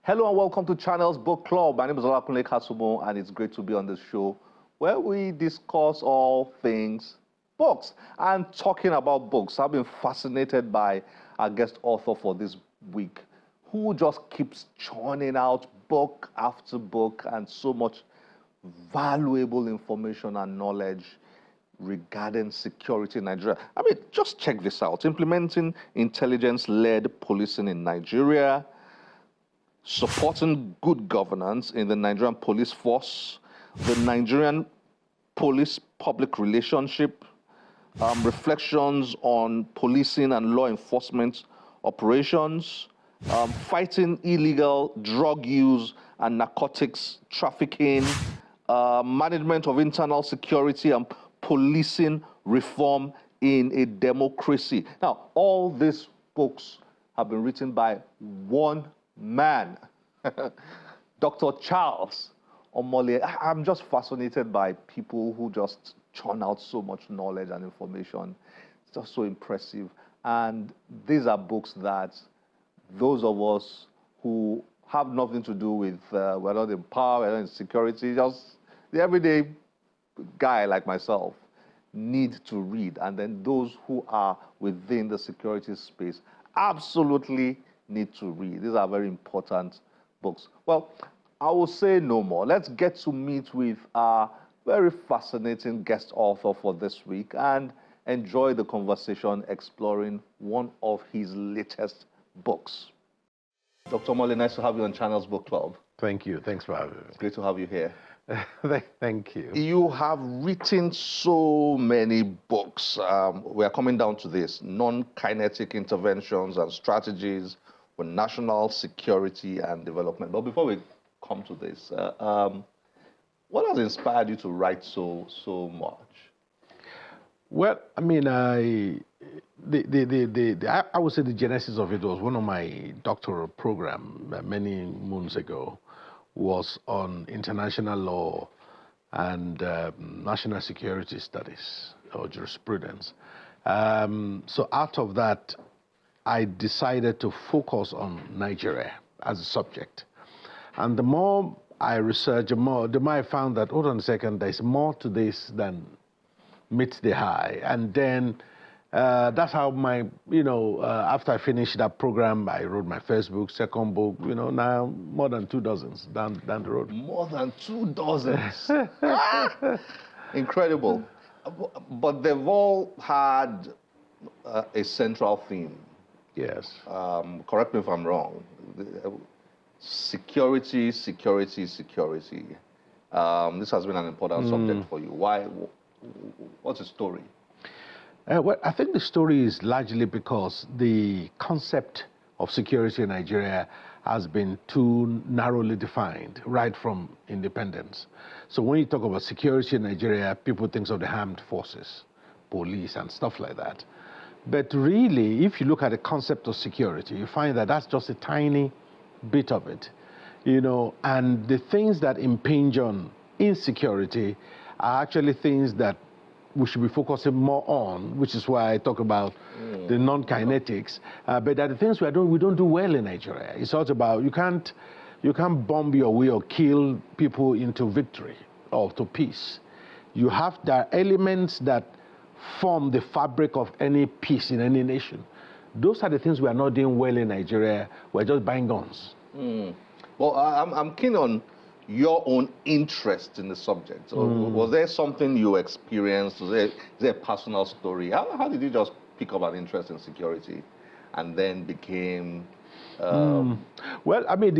Hello and welcome to Channels Book Club. My name is Olakunle Kasumo, and it's great to be on this show where we discuss all things books. And talking about books, I've been fascinated by our guest author for this week, who just keeps churning out book after book and so much valuable information and knowledge regarding security in Nigeria. I mean, just check this out. Implementing intelligence-led policing in Nigeria, supporting good governance in the Nigerian police force, the Nigerian police public relationship, reflections on policing and law enforcement operations, fighting illegal drug use and narcotics trafficking, management of internal security and policing reform in a democracy. Now, all these books have been written by one man, Dr. Charles Omole. I'm just fascinated by people who just churn out so much knowledge and information. It's just so impressive. And these are books that those of us who have nothing to do with, we're not in power, we're not in security, just the everyday guy like myself need to read. And then those who are within the security space absolutely need to read. These are very important books. Well, I will say no more. Let's get to meet with our very fascinating guest author for this week and enjoy the conversation exploring one of his latest books. Dr. Omole, nice to have you on Channels Book Club. Thank you. Thanks for having me. It's great to have you here. Thank you. You have written so many books. We are coming down to this: non-kinetic interventions and strategies for national security and development. But before we come to this, what has inspired you to write so much? Well, I mean, I would say the genesis of it was one of my doctoral program many moons ago was on international law and national security studies or jurisprudence. So out of that, I decided to focus on Nigeria as a subject. And the more I researched, the more I found that, hold on a second, there's more to this than meets the eye. And then that's how my, after I finished that program, I wrote my first book, second book, now more than 2 dozens down the road. More than 2 dozens. Incredible. But they've all had a central theme. Yes. Correct me if I'm wrong. Security, security, security. This has been an important subject for you. Why? What's the story? Well, I think the story is largely because the concept of security in Nigeria has been too narrowly defined right from independence. So when you talk about security in Nigeria, people think of the armed forces, police and stuff like that. But really, if you look at the concept of security, you find that that's just a tiny bit of it, and the things that impinge on insecurity are actually things that we should be focusing more on, which is why I talk about the non-kinetics. But that the things we don't do well in Nigeria. It's all about you can't bomb your way or kill people into victory or to peace. There are elements that form the fabric of any peace in any nation. Those are the things we are not doing well in Nigeria. We're just buying guns. Well, I'm keen on your own interest in the subject. Was there something you experienced? Is there a personal story? How did you just pick up an interest in security and then became... Well, I mean,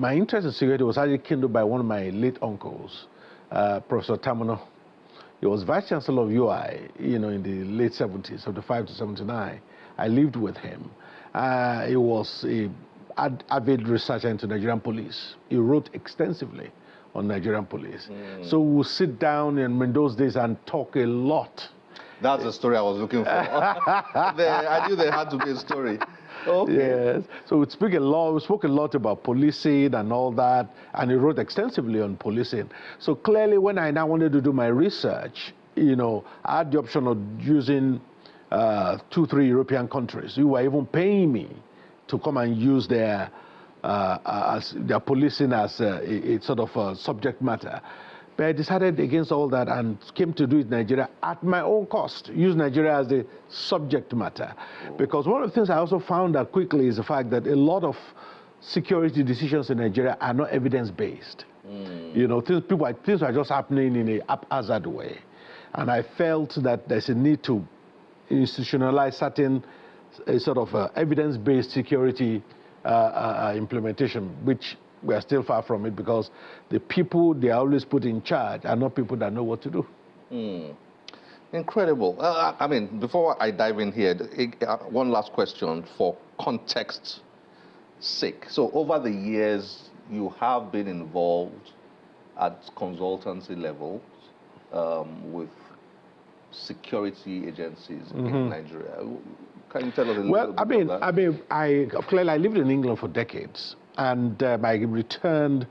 my interest in security was actually kindled by one of my late uncles, Professor Tamuno. He was Vice Chancellor of UI, in the late 70s, 75 to 79. I lived with him. He was an avid researcher into Nigerian police. He wrote extensively on Nigerian police. So we'll sit down in those days and talk a lot. That's the story I was looking for. I knew there had to be a story. Okay. Yes. So we spoke a lot about policing and all that, and he wrote extensively on policing. So clearly, when I now wanted to do my research, I had the option of using 2-3 European countries who were even paying me to come and use their as their policing as a sort of subject matter. But I decided against all that and came to do it in Nigeria at my own cost, use Nigeria as the subject matter. Because one of the things I also found out quickly is the fact that a lot of security decisions in Nigeria are not evidence-based. You know, things are just happening in a haphazard way. And I felt that there's a need to institutionalize certain sort of evidence-based security implementation, which we are still far from it because the people they are always put in charge are not people that know what to do. Incredible. I mean, before I dive in here, one last question for context's sake. So over the years, you have been involved at consultancy levels with security agencies in Nigeria. Can you tell us a little bit about that? I lived in England for decades, and I returned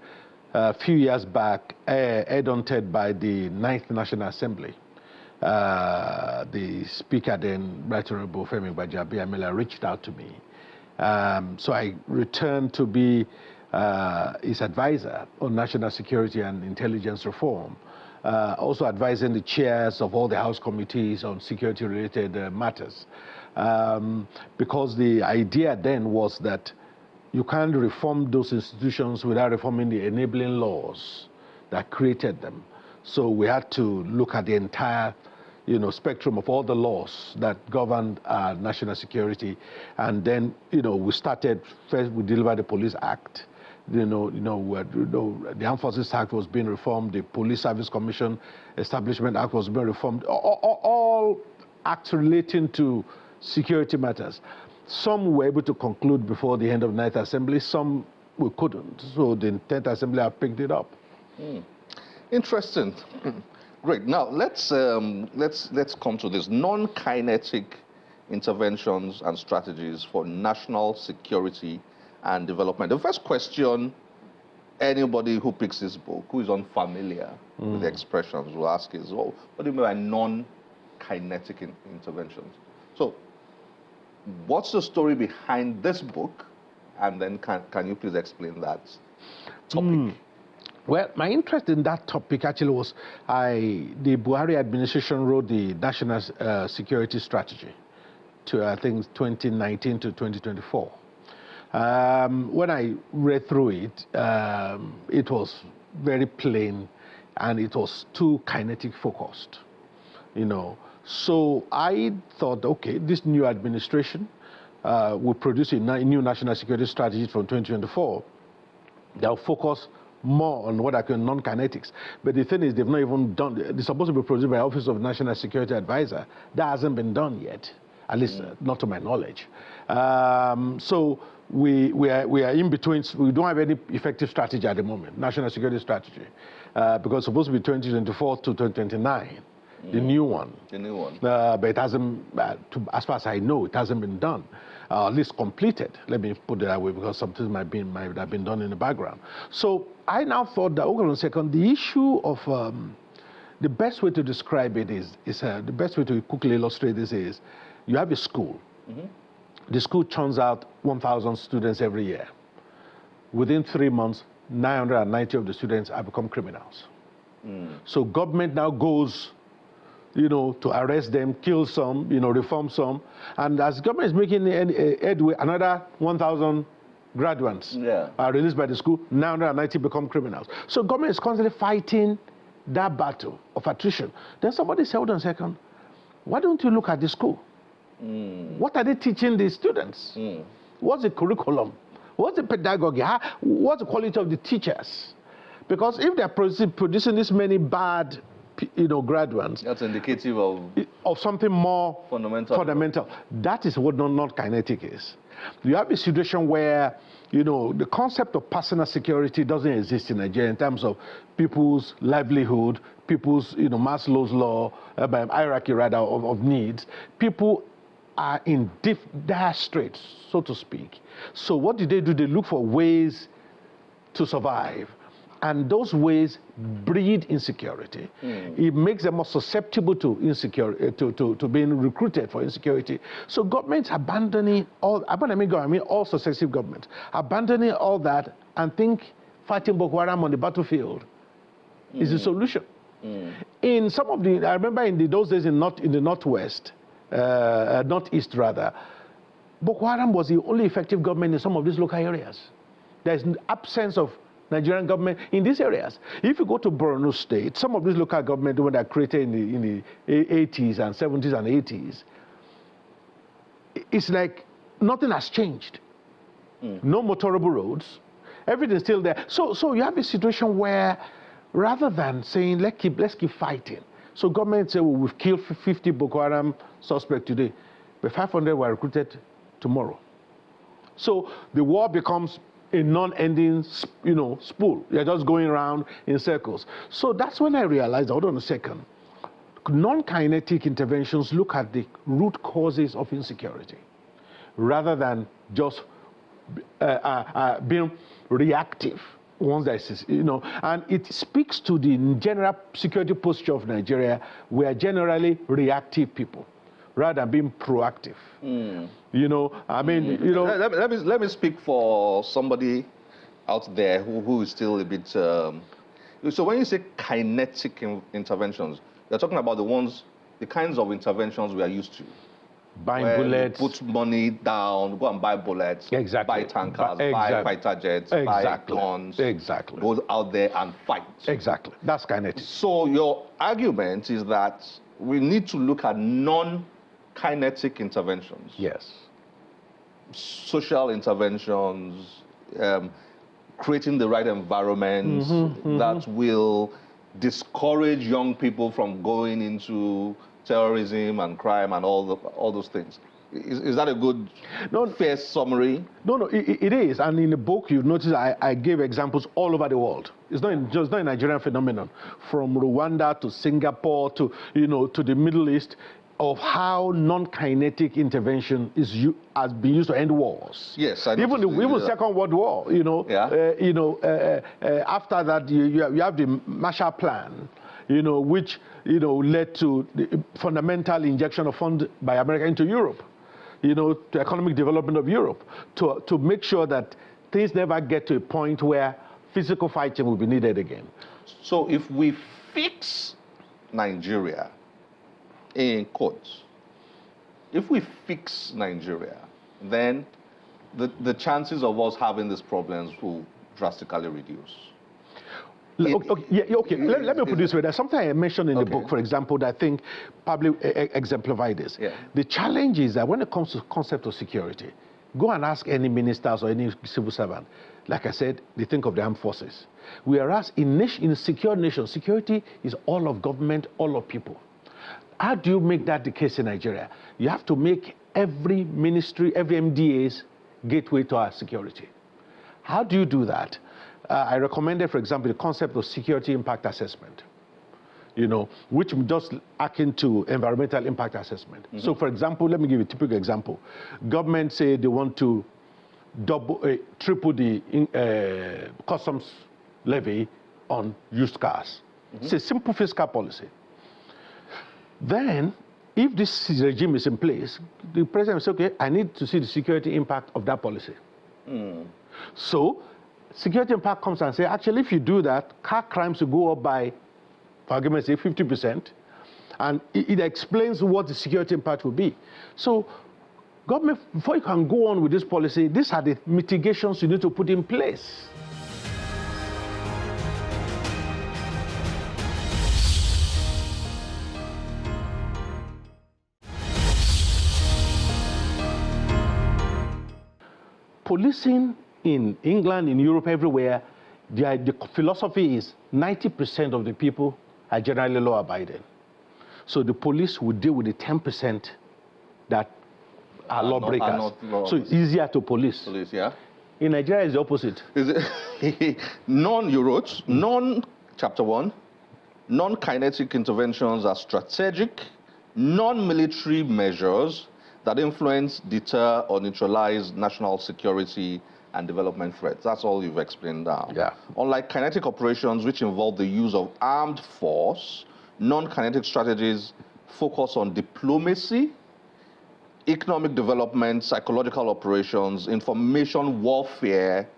a few years back, headhunted by the 9th National Assembly. The speaker then, Right Honorable Femi Gbajabiamila, reached out to me. So I returned to be his advisor on national security and intelligence reform, also advising the chairs of all the House committees on security-related matters. Because the idea then was that you can't reform those institutions without reforming the enabling laws that created them. So we had to look at the entire spectrum of all the laws that governed national security. And then, we started, first we delivered the Police Act. The Armed Forces Act was being reformed, the Police Service Commission Establishment Act was being reformed, all acts relating to security matters. Some we were able to conclude before the end of the 9th Assembly, some we couldn't. So the 10th Assembly have picked it up. Interesting. Great. Now let's come to this non-kinetic interventions and strategies for national security and development. The first question anybody who picks this book, who is unfamiliar with the expressions, will ask is, well, what do you mean by non-kinetic interventions? So, what's the story behind this book? And then can you please explain that topic? Well, my interest in that topic actually was the Buhari administration wrote the National Security Strategy to, I think, 2019 to 2024. When I read through it, it was very plain and it was too kinetic focused, So I thought, okay, this new administration will produce a new national security strategy from 2024 that will focus more on what I call non-kinetics. But the thing is, they've not even done, they're supposed to be produced by Office of National Security Advisor. That hasn't been done yet, at least not to my knowledge. So we are in between. We don't have any effective strategy at the moment, national security strategy, because it's supposed to be 2024 to 2029. The new one. The new one. But it hasn't, as far as I know, it hasn't been done, at least completed. Let me put it that way, because something might have been done in the background. So I now thought that, hold on a second, the issue of the best way to describe it is the best way to quickly illustrate this is, you have a school. The school churns out 1,000 students every year. Within 3 months, 990 of the students have become criminals. So government now goes to arrest them, kill some, reform some. And as government is making headway, another 1,000 graduates are released by the school, 990 become criminals. So government is constantly fighting that battle of attrition. Then somebody said, hold on a second, why don't you look at the school? What are they teaching the students? What's the curriculum? What's the pedagogy? What's the quality of the teachers? Because if they're producing this many bad graduates, that's indicative of something more fundamental. That is what non-kinetic is. You have a situation where the concept of personal security doesn't exist in Nigeria in terms of people's livelihood, people's Maslow's law, hierarchy rather of needs. People are in dire straits, so to speak. So what do? They look for ways to survive. And those ways breed insecurity. It makes them more susceptible to insecurity, to being recruited for insecurity. So governments abandoning all, I mean all successive governments, abandoning all that and think fighting Boko Haram on the battlefield is the solution. In some of the, I remember in those days in the northwest, northeast rather, Boko Haram was the only effective government in some of these local areas. There's an absence of Nigerian government in these areas. If you go to Borno State, some of these local governments were created in the 80s and 70s and 80s. It's like nothing has changed. No motorable roads. Everything's still there. So you have a situation where rather than saying let's keep fighting. So government say, well, we've killed 50 Boko Haram suspects today, but 500 were recruited tomorrow. So the war becomes a non-ending, spool. You're just going around in circles. So that's when I realized, hold on a second, non-kinetic interventions look at the root causes of insecurity rather than just being reactive. Once there's, and it speaks to the general security posture of Nigeria. We are generally reactive people rather than being proactive. Let me speak for somebody out there who is still a bit. So when you say kinetic interventions, you're talking about the kinds of interventions we are used to. Buying bullets. Put money down, go and buy bullets, buy tankers, buy fighter jets, buy guns, go out there and fight. Exactly. That's kinetic. So your argument is that we need to look at non-kinetic interventions. Yes. Social interventions, creating the right environment that will discourage young people from going into terrorism and crime and all those things. Is that a good, fair summary? No, it is. And in the book, you've noticed I gave examples all over the world. It's not just not a Nigerian phenomenon. From Rwanda to Singapore to the Middle East, of how non-kinetic intervention has been used to end wars. Yes, I even the Second World War. After that, you have the Marshall Plan, which led to the fundamental injection of funds by America into Europe, to economic development of Europe, to make sure that things never get to a point where physical fighting will be needed again. So if we fix Nigeria, in quotes, if we fix Nigeria, then the chances of us having these problems will drastically reduce. Let me put it this way. There's something I mentioned in the book, for example, that I think probably exemplify this. Yeah. The challenge is that when it comes to the concept of security, go and ask any ministers or any civil servant. Like I said, they think of the armed forces. Whereas in a secure nation, security is all of government, all of people. How do you make that the case in Nigeria? You have to make every ministry, every MDA's gateway to our security. How do you do that? I recommended, for example, the concept of security impact assessment, which just akin to environmental impact assessment. So, for example, let me give you a typical example. Government say they want to triple the customs levy on used cars. It's a simple fiscal policy. Then, if this regime is in place, the president will say, okay, I need to see the security impact of that policy. So, security impact comes and says, actually, if you do that, car crimes will go up by, for argument's sake, 50%. And it explains what the security impact will be. So, government, before you can go on with this policy, these are the mitigations you need to put in place. Policing in England, in Europe, everywhere, the philosophy is 90% of the people are generally law-abiding. So the police will deal with the 10% that are lawbreakers. So it's easier to police. Yeah. In Nigeria, it's the opposite. Is it you wrote, chapter 1, non-kinetic interventions are strategic, non-military measures that influence, deter, or neutralize national security and development threats. That's all you've explained now. Yeah. Unlike kinetic operations, which involve the use of armed force, non-kinetic strategies focus on diplomacy, economic development, psychological operations, information warfare,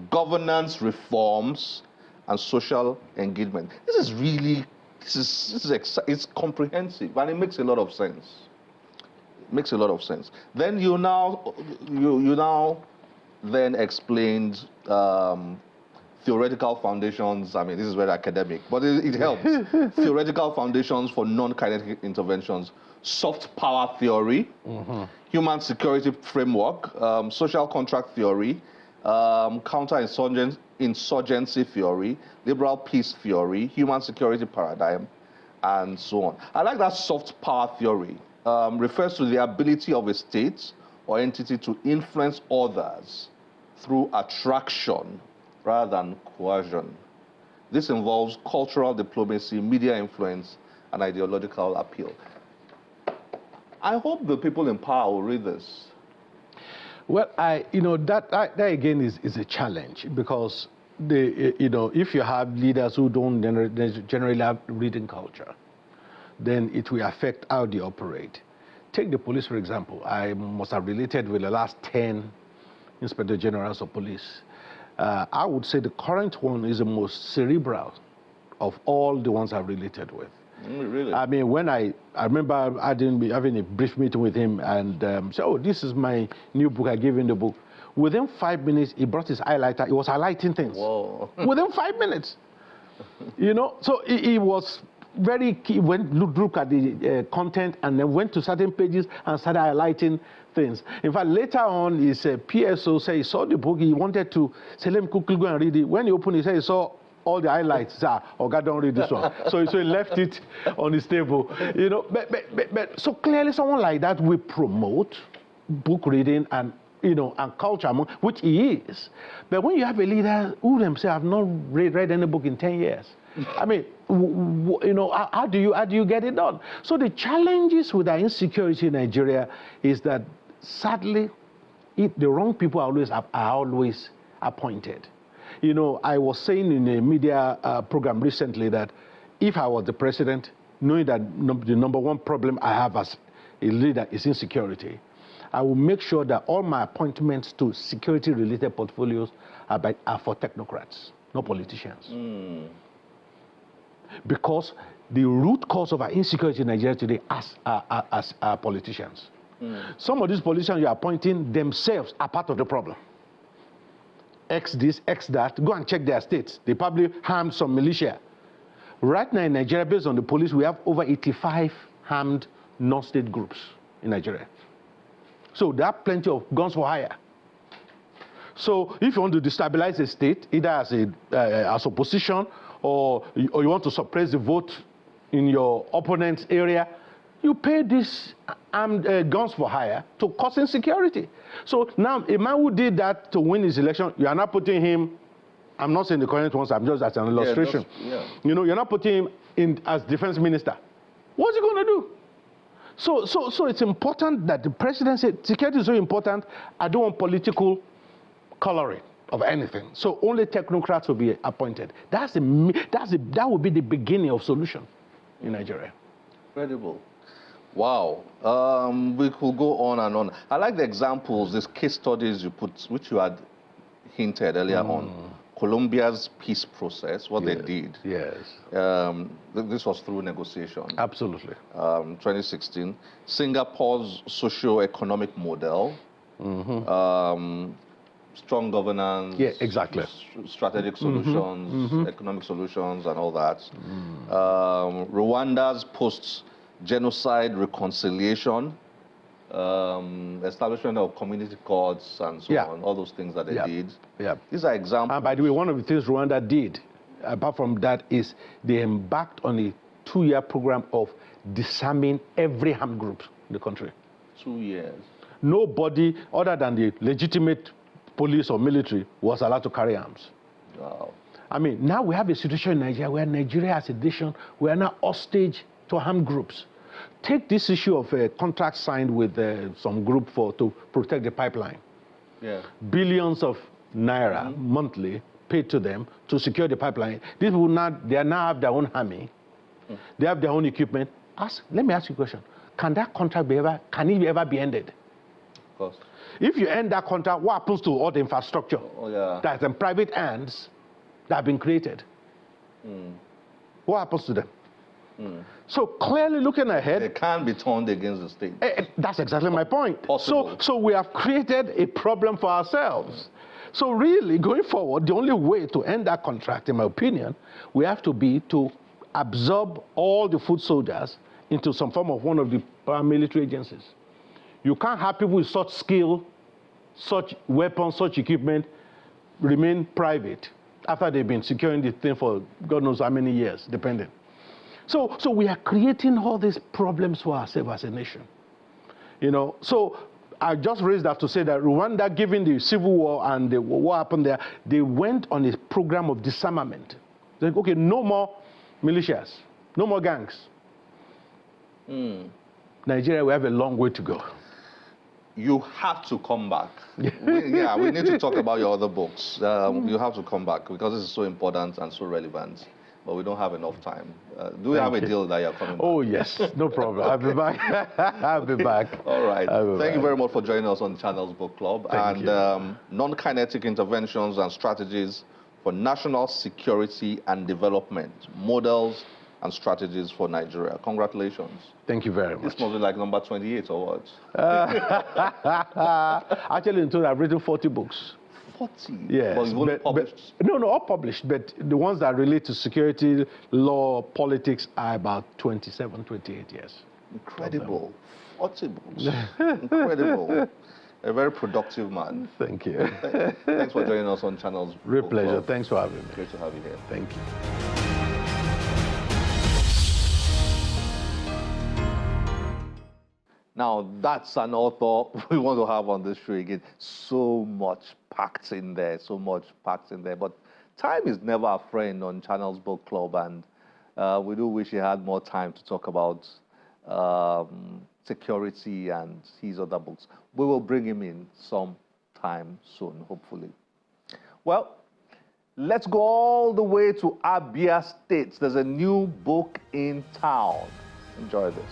governance reforms, and social engagement. This is really, it's comprehensive, and it makes a lot of sense. It makes a lot of sense. Then you now then explained theoretical foundations. I mean, this is very academic, but it helps. Theoretical foundations for non-kinetic interventions, soft power theory, human security framework, social contract theory, counter-insurgency theory, liberal peace theory, human security paradigm, and so on. I like that soft power theory. Refers to the ability of a state or entity to influence others through attraction rather than coercion. This involves cultural diplomacy, media influence, and ideological appeal. I hope the people in power will read this. Well, that again is a challenge, because if you have leaders who don't generally have reading culture, then it will affect how they operate. Take the police, for example. I must have related with the last 10 Inspector Generals of Police. I would say the current one is the most cerebral of all the ones I've related with. Really? I mean, when I remember having a brief meeting with him and said, oh, this is my new book, I gave him the book. Within 5 minutes, he brought his highlighter. He was highlighting things. Whoa. Within 5 minutes. So he was very key, look at the content and then went to certain pages and started highlighting things. In fact, later on, his PSO said he saw the book, he wanted to say, let me quickly go and read it. When he opened it, he said he saw all the highlights. Oh, God, don't read this one. So he left it on his table. But so clearly someone like that will promote book reading and and culture, which he is. But when you have a leader who themselves have not read any book in 10 years, I mean, how do you get it done? So the challenges with our insecurity in Nigeria is that, sadly, the wrong people are always appointed. I was saying in a media program recently that if I was the president, knowing that the number one problem I have as a leader is insecurity, I will make sure that all my appointments to security-related portfolios are for technocrats, not politicians. Because the root cause of our insecurity in Nigeria today are politicians. Some of these politicians you are appointing themselves are part of the problem. X this, X that, go and check their states. They probably harmed some militia. Right now in Nigeria, based on the police, we have over 85 harmed non-state groups in Nigeria. So there are plenty of guns for hire. So if you want to destabilize a state, either as opposition or you want to suppress the vote in your opponent's area, you pay these armed guns for hire to cause insecurity. So now a man who did that to win his election, you are not putting him, I'm not saying the current ones, I'm just as an illustration. You're not putting him in as defense minister. What's he going to do? So it's important that the president said security is so important. I don't want political coloring of anything. So only technocrats will be appointed. That will be the beginning of solution in Nigeria. Incredible. Wow. We could go on and on. I like the examples, these case studies you put, which you had hinted earlier on. Colombia's peace process, what they did. Yes. This was through negotiation. Absolutely. 2016. Singapore's socio-economic model. Strong governance. Yeah, exactly. Strategic solutions, economic solutions, and all that. Rwanda's post-genocide reconciliation. Establishment of community courts and so on, all those things that they did. These are examples. And by the way, one of the things Rwanda did, apart from that, is they embarked on a 2-year program of disarming every armed group in the country. 2 years. Nobody other than the legitimate police or military was allowed to carry arms. Wow. I mean, now we have a situation in Nigeria where Nigeria as a nation, we are now hostage to armed groups. Take this issue of a contract signed with some group to protect the pipeline. Yeah. Billions of naira monthly paid to them to secure the pipeline. These people now have their own army. They have their own equipment. Let me ask you a question. Can that contract can it ever be ended? Of course. If you end that contract, what happens to all the infrastructure that's in private hands that have been created? What happens to them? So clearly looking ahead, they can't be turned against the state. That's exactly my point. Possible. So we have created a problem for ourselves. So really, going forward, the only way to end that contract, in my opinion, we have to be to absorb all the foot soldiers into some form of one of the paramilitary agencies. You can't have people with such skill, such weapons, such equipment remain private after they've been securing the thing for God knows how many years, depending. So we are creating all these problems for ourselves as a nation. So I just raised that to say that Rwanda, given the civil war and what happened there, they went on a program of disarmament. They're like, okay, no more militias, no more gangs. Nigeria, we have a long way to go. You have to come back. We need to talk about your other books. You have to come back because this is so important and so relevant. But we don't have enough time. Do we have a deal that you're coming back? Oh, yes. No problem. I'll be back. I'll be back. All right. Thank you very much for joining us on Channels Book Club. Thank you. Non-kinetic interventions and strategies for national security and development, models and strategies for Nigeria. Congratulations. Thank you very much. This must be like number 28 or what? Actually, in total, I've written 40 books. 40? Yes. But you've only published? No, all published. But the ones that relate to security, law, politics are about 27, 28 years. Incredible. 40 books. Incredible. A very productive man. Thank you. Thanks for joining us on Channels. Real pleasure. Club. Thanks for having me. Great to have you here. Thank you. Now, that's an author we want to have on this show again. So much packed in there, But time is never a friend on Channels Book Club, and we do wish he had more time to talk about security and his other books. We will bring him in sometime soon, hopefully. Well, let's go all the way to Abia State. There's a new book in town. Enjoy this.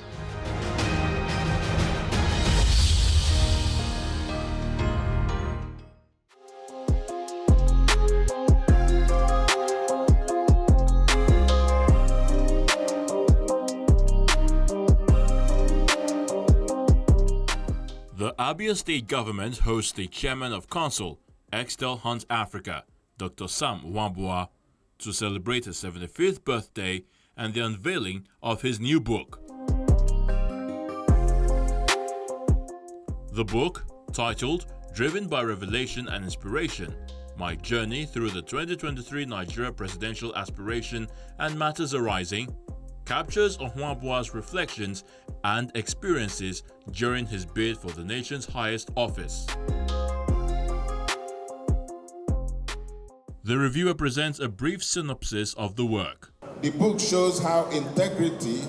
The Abia State government hosts the chairman of council, Excel Hunt Africa, Dr. Sam Wambua, to celebrate his 75th birthday and the unveiling of his new book. The book, titled Driven by Revelation and Inspiration, My Journey Through the 2023 Nigeria Presidential Aspiration and Matters Arising, captures Onwambua's reflections and experiences during his bid for the nation's highest office. The reviewer presents a brief synopsis of the work. The book shows how integrity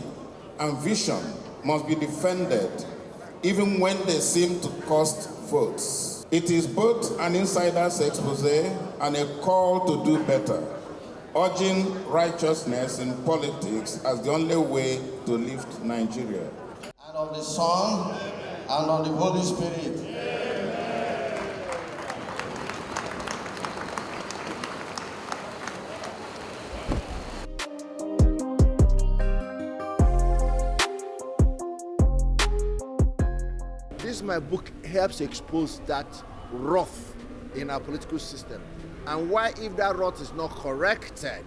and vision must be defended even when they seem to cost votes. It is both an insider's expose and a call to do better, urging righteousness in politics as the only way to lift Nigeria. And of the Son, and of the Holy Spirit. This my book helps expose that wrath in our political system, and why, if that rot is not corrected,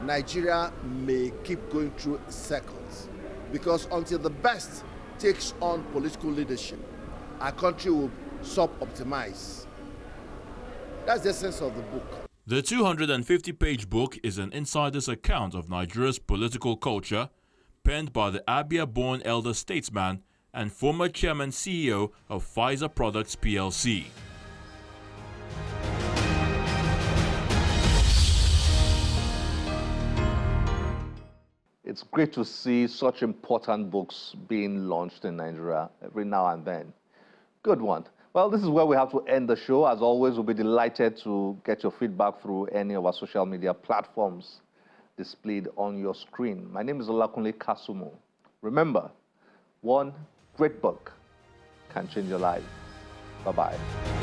Nigeria may keep going through cycles. Because until the best takes on political leadership, our country will sub-optimize. That's the essence of the book. The 250-page book is an insider's account of Nigeria's political culture, penned by the Abia-born elder statesman and former chairman CEO of Pfizer Products plc. It's great to see such important books being launched in Nigeria every now and then. Good one. Well, this is where we have to end the show. As always, we'll be delighted to get your feedback through any of our social media platforms displayed on your screen. My name is Olakunle Kasumu. Remember, one great book can change your life. Bye-bye.